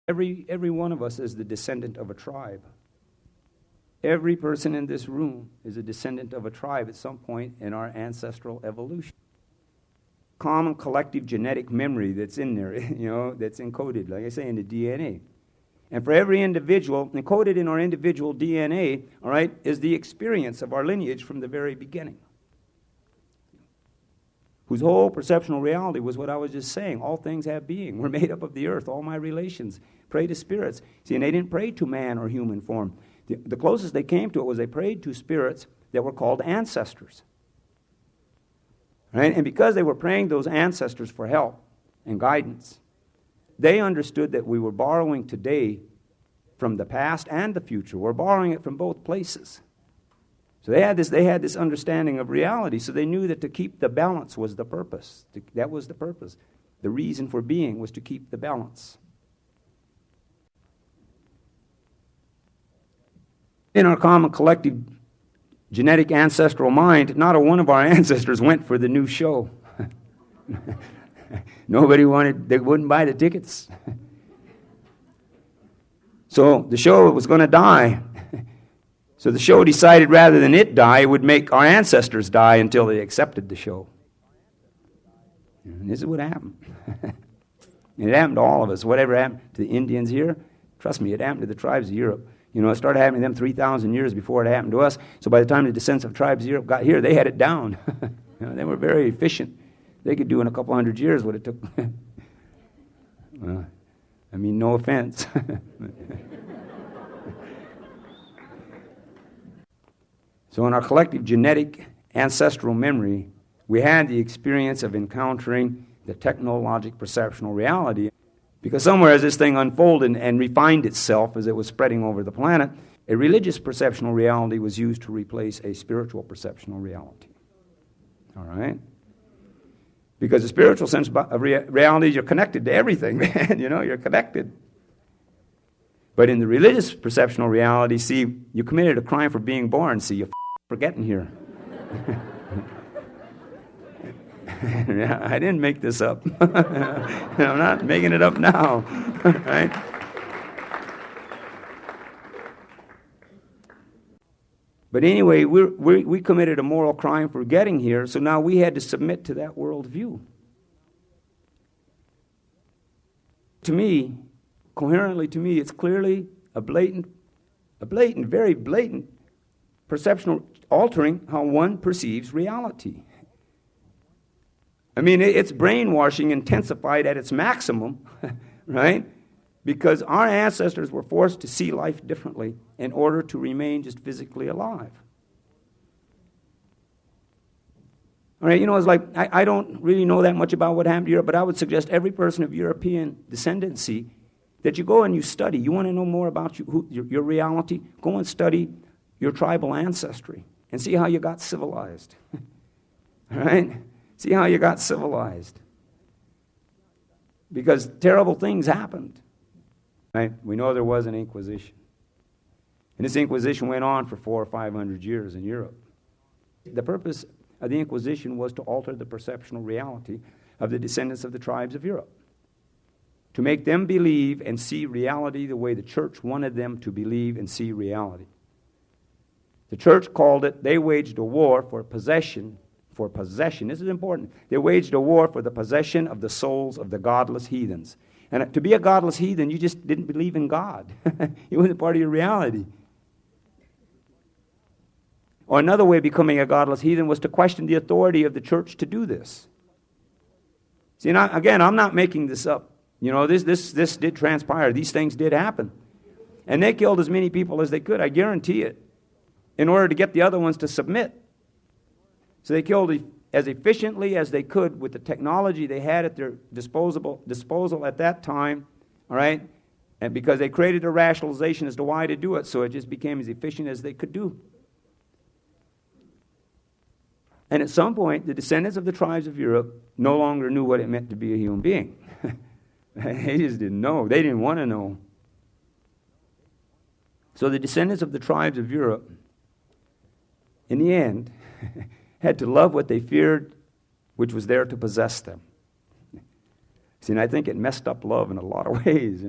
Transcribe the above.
Every one of us is the descendant of a tribe. Every person in this room is a descendant of a tribe at some point in our ancestral evolution. Common collective genetic memory that's in there, that's encoded, like I say, in the DNA. And for every individual, encoded in our individual DNA, all right, is the experience of our lineage from the very beginning, whose whole perceptual reality was what I was just saying. All things have being. We're made up of the earth. All my relations pray to spirits. See, and they didn't pray to man or human form. The closest they came to it was they prayed to spirits that were called ancestors. Right? And because they were praying those ancestors for help and guidance, they understood that we were borrowing today from the past and the future. We're borrowing it from both places. So they had this understanding of reality, so they knew that to keep the balance was the purpose. That was the purpose. The reason for being was to keep the balance. In our common collective genetic ancestral mind, not a one of our ancestors went for the new show. They wouldn't buy the tickets. So the show was going to die. So the show decided rather than it die, it would make our ancestors die until they accepted the show. And this is what happened. And it happened to all of us. Whatever happened to the Indians here, trust me, it happened to the tribes of Europe. It started happening to them 3,000 years before it happened to us. So by the time the descendants of tribes of Europe got here, they had it down. They were very efficient. They could do in a couple hundred years what it took. Well, no offense. So in our collective genetic ancestral memory, we had the experience of encountering the technologic perceptual reality. Because somewhere as this thing unfolded and refined itself as it was spreading over the planet, a religious perceptual reality was used to replace a spiritual perceptual reality. All right? Because the spiritual sense of reality, you're connected to everything, man. You're connected. But in the religious perceptual reality, see, you committed a crime for being born. See, you're for getting here. Yeah, I didn't make this up. I'm not making it up now. Right? But anyway, we committed a moral crime for getting here, so now we had to submit to that worldview. To me, coherently to me, it's clearly a blatant, very blatant perceptual altering how one perceives reality. It's brainwashing intensified at its maximum, right? Because our ancestors were forced to see life differently in order to remain just physically alive. All right, it's like, I don't really know that much about what happened to Europe, but I would suggest every person of European descendancy that you go and you study. You want to know more about your reality? Go and study your tribal ancestry and see how you got civilized. All right? See how you got civilized. Because terrible things happened. Right? We know there was an Inquisition. And this Inquisition went on for 400 or 500 years in Europe. The purpose of the Inquisition was to alter the perceptual reality of the descendants of the tribes of Europe. To make them believe and see reality the way the church wanted them to believe and see reality. The church called it, they waged a war for possession. This is important. They waged a war for the possession of the souls of the godless heathens. And to be a godless heathen, you just didn't believe in God. It wasn't part of your reality. Or another way of becoming a godless heathen was to question the authority of the church to do this. See, again, I'm not making this up. This did transpire. These things did happen. And they killed as many people as they could, I guarantee it, in order to get the other ones to submit. So they killed as efficiently as they could with the technology they had at their disposal at that time, all right? And because they created a rationalization as to why to do it, so it just became as efficient as they could do. And at some point, the descendants of the tribes of Europe no longer knew what it meant to be a human being. They just didn't know. They didn't want to know. So the descendants of the tribes of Europe, in the end, had to love what they feared, which was there to possess them. See, and I think it messed up love in a lot of ways,